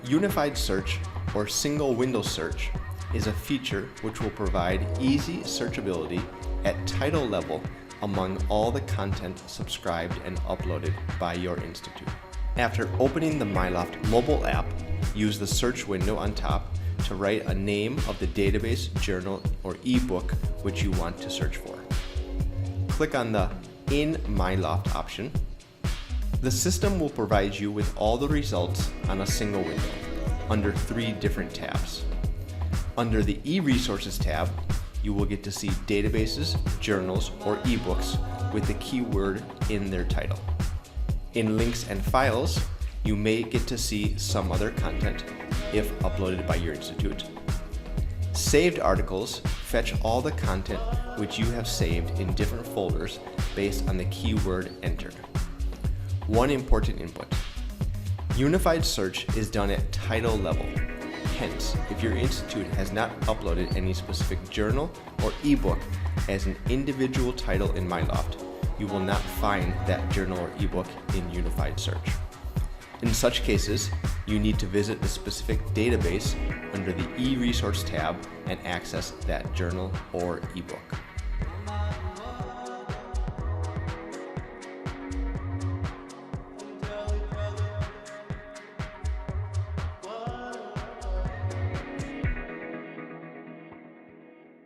Unified search, or single window search, is a feature which will provide easy searchability at title level among all the content subscribed and uploaded by your institute. After opening the MyLOFT mobile app, use the search window on top to write a name of the database, journal, or ebook which you want to search for. Click on the In MyLOFT option. The system will provide you with all the results on a single window under 3 different tabs. Under the e-resources tab, you will get to see databases, journals, or ebooks with the keyword in their title. In links and files, you may get to see some other content if uploaded by your institute. Saved articles fetch all the content which you have saved in different folders based on the keyword entered. One important input: unified search is done at title level. Hence, if your institute has not uploaded any specific journal or ebook as an individual title in MyLOFT, you will not find that journal or ebook in unified search. In such cases, you need to visit the specific database under the e-resource tab and access that journal or ebook.